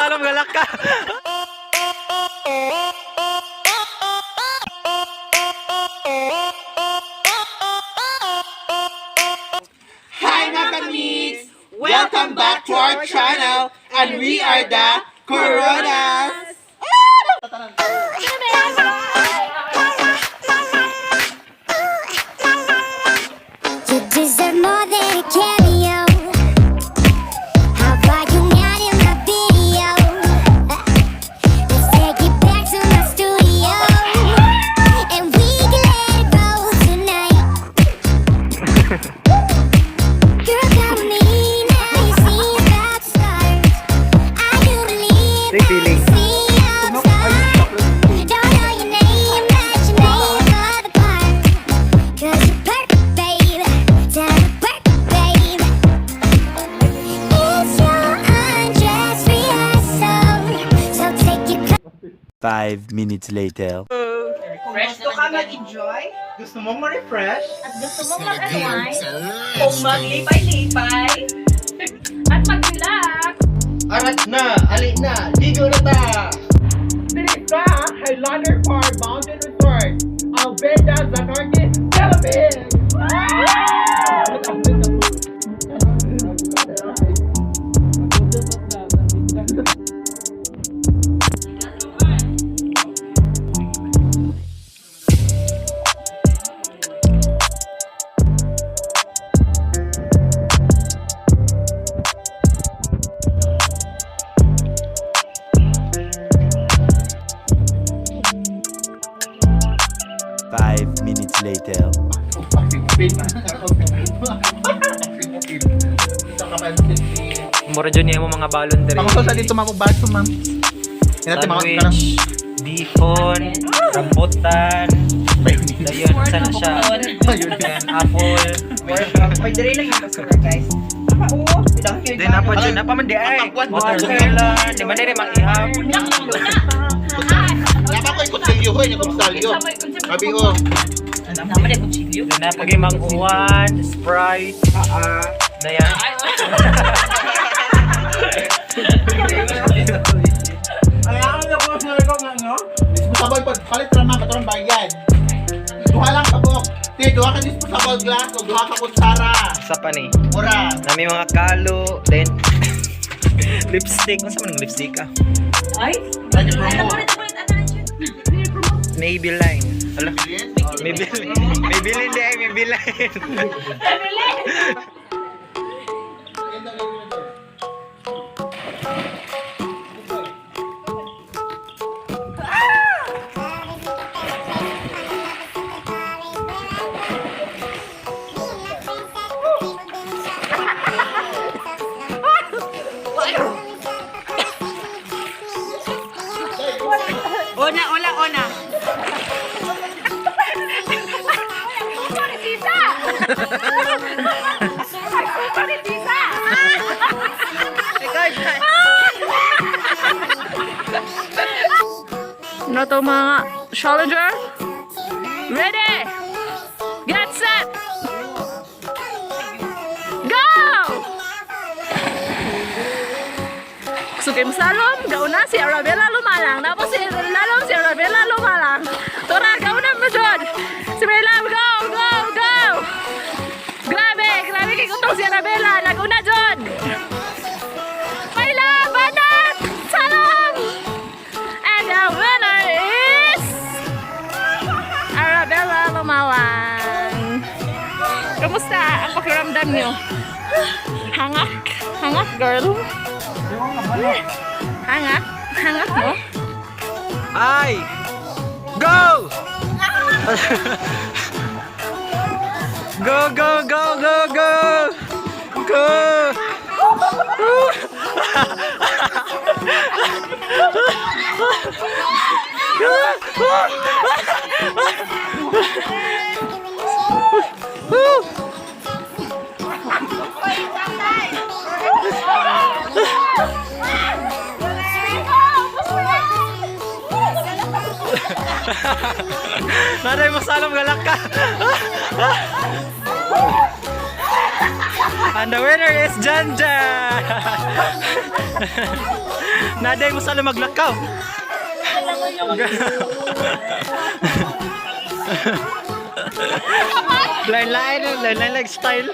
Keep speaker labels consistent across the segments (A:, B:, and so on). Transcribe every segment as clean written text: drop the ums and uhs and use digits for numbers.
A: masalam galak ka.
B: Hi Nakamiks! Welcome back to our channel and we are the Coronas!
C: You deserve more than a cameo. How about you not in my video? Let's take it back to my studio, and we can let it go tonight. Girl, come with me now. You see it's about to start. I do believe
A: Big feeling.
C: see outside. Don't know your name, but your name for the part. 'Cause you're perfect, babe. Time to work, babe. It's your undress rehearsal. So take your
D: 5 minutes later.
B: Gusto ka mag-enjoy? Gusto mong ma-refresh?
E: At gusto mong mag-unwind, kung maglipay-lipay, at mag-relax,
B: Arat na! Ali na! Ligo na ta!
F: Dili sa Highlander Park Mountain Resort. Albeda Zanardi Philippines.
D: Five minutes later.
A: Mura dyan niya mo mga balon diri.
B: Panguso sa dito makubaso, ma'am. Hinati mga
A: Sandwich, dihon, rambutan. Dayon, sana siya. Yan, apple.
B: May dali lang yung basura, guys.
A: Then apa dyan, apa man di ay. Watermelon, di man din mag-ihap.
B: Lama ko yung kutsilyo, hoy, yung kutsilyo. Sabi ko,
A: Then apa yung mang-uwan, Sprite. Dayan.
B: disposable po, palit naman, katurang bayan. Duha lang kabok. Duha ka disposable glass o duha ka kutsara.
A: Sa pa ni.
B: Mura.
A: Nami mga kalo, then lipstick. Ano sa manong lipstick ah?
E: ay,
B: Ano promo?
A: Maybelline. Ala, Maybelline. Maybelline di ay Maybelline.
E: Ona.
G: Na to mga challenger. Ready? Get set. Go! Sukim salom, gauna si Arabella lumalang. Tapos si Lalom, si Arabella lumalang. Tora, gauna mo dyan. Si Maylam, go! Grabe kay kutong si Arabella. Naguna dyan. Maylam, banat! Salom! And the winner is Arabella Lumalang. Kamusta ang pakiramdam nyo? Hangak girl. Hangak mo?
A: Ay! Go! Go! Naday masalam galak ka. And the winner is Janja. Naday mo sa maglakaw. Line style.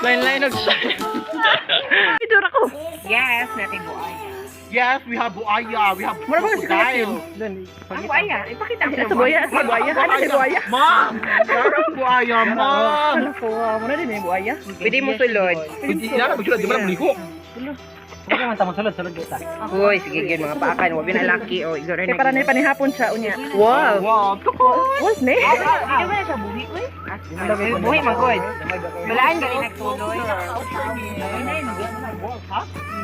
A: Line style.
G: Idura ko.
E: Yes, natin buaya.
F: Yes, we have buaya. We have
G: Mura ba si
F: crocodile.
E: Ang buaya, ipakita mo.
G: Sa buaya, sa buaya. Ano si buaya?
F: Mom! Meron buaya, mom!
G: Ano po, muna din may buaya.
E: Pwede mo sulod.
F: Hindi na, magsulad, di ba na maliho?
A: Sige man tamo sulod kita.
E: Uy, sige yun mga pakan. Huwag na laki. O, igor
G: Kaya
E: na.
G: para na panihapon siya, unya.
E: Wow.
F: Wow,
G: What, ne?
E: Hindi ba na siya buhi, uy? Buhi, magod. Malaan ka rin nagtuloy.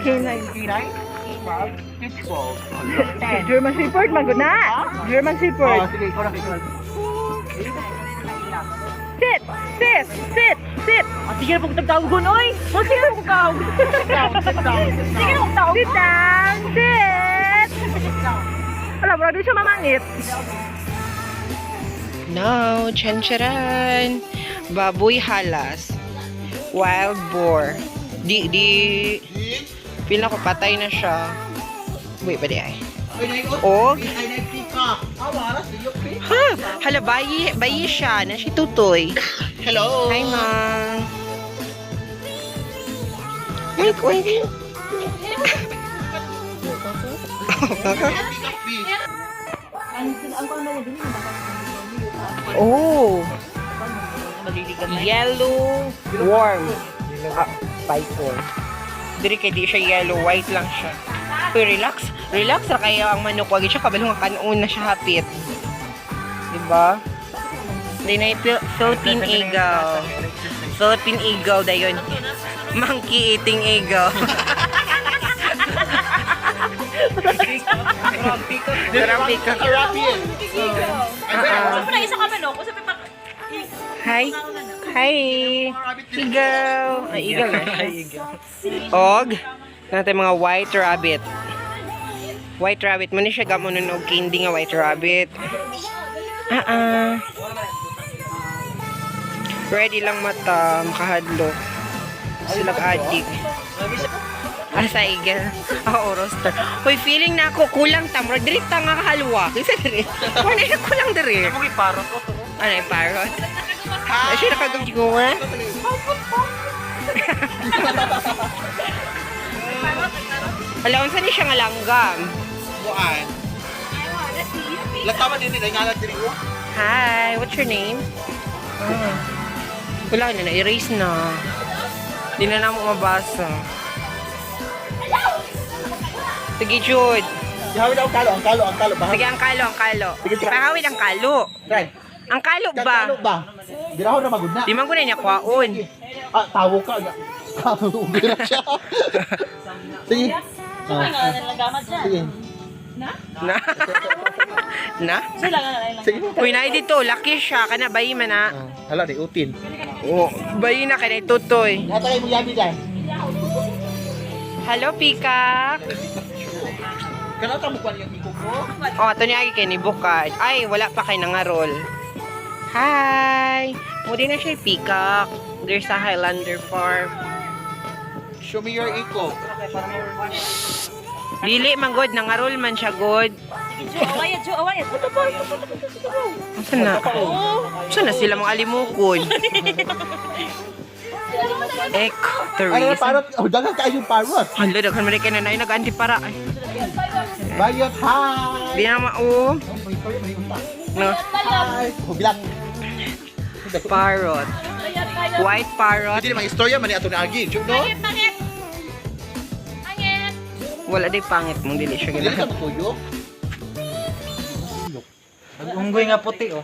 G: K9.
F: Pitbull.
G: German Shepherd, magod na. German Shepherd.
F: Oh, sige, ikaw na ikaw.
G: Sit! Sit! Sit! Sit!
E: Sige na pong tagtawagon, oy.
G: Sige na kung tawag.
F: Sit down, sit down.
E: Sige na pong tawag.
G: Sit down! Sit! Alam mo, di siya mamangit.
E: No, chancharan. Baboy halas. Wild boar. Di. Feel na ko patay na siya. Wait, pa di ay. Og?
F: Ay, nagpika. Awaras, di yung pika.
E: Ha! Hala, bayi siya. Na si Tutoy.
F: Hello.
E: Hi, Mang. Wait. Oh. Yellow worm. Python. Diri kay di siya yellow, white lang siya. Pero relax ra kaya ang manok wag siya kabalo nga kanon na siya hapit. Diba? Di na Philippine eagle. Philippine eagle dayon. Monkey eating eagle.
F: Arabian.
E: Hi. Eagle. Ay, eagle na siya. Og, natin mga white rabbit. White rabbit. Muna siya gamon nun og candy nga white rabbit. Ready lang mata, makahadlok. Sila ka-addict. Asa eagle. Oo, roster. Hoy, feeling na ako kulang tamro. Dirita nga kahalwa. Kasi diri. Wala na kulang diri.
A: Mo giparot ko to.
E: Ano yung parrot? Ay, siya nakagagigura? Alam, saan siya nga langgam?
F: Buan. Lataman din nila, ngalan din ko.
E: Hi, what's your name? Wala na, na-erase na. Hindi na namin mabasa. Sige, Jude.
F: Ihawid ang kalo.
E: Sige, ang kalo. Pahawid ang kalo.
F: Try.
E: Ang kalo
F: Kalo
E: ba?
F: ba? Diraho na magud na.
E: Di man ko na niya kwaon.
F: Tawo ka. Ugi na siya. Sige. Sige.
E: Na?
F: Sige.
E: Uy, na dito, laki siya. Kana bayi man na.
F: Hala, di utin.
E: Oh, bayi na kana tutoy.
F: Natay mo yabi dyan.
E: Hello, Peacock.
F: Kana ka mo kwan yung iko ko?
E: Oh, ato niya kay ni Bukad. Ay, wala pa kay nangarol. Hi! Mudi na siya Peacock. There's a Highlander farm.
F: Show me your iko.
E: Dili man god, nangarol man siya god.
G: Awayat.
E: Saan na? Saan na sila mga alimukon? Echo,
F: Ano na
E: Teresa.
F: parot? Oh, dagan ka yung parot.
E: Hala, daghan man kay nanay nag-anti para. Ay,
F: Bayot, hi!
E: di na mao. No,
F: Hi! Hubilat.
E: parrot. White parrot.
F: Hindi naman istorya man ni ato na agi. No?
E: Wala day pangit mong dili siya
F: Hindi ka
E: ginawa.
F: matuyo.
A: Unggoy nga puti oh.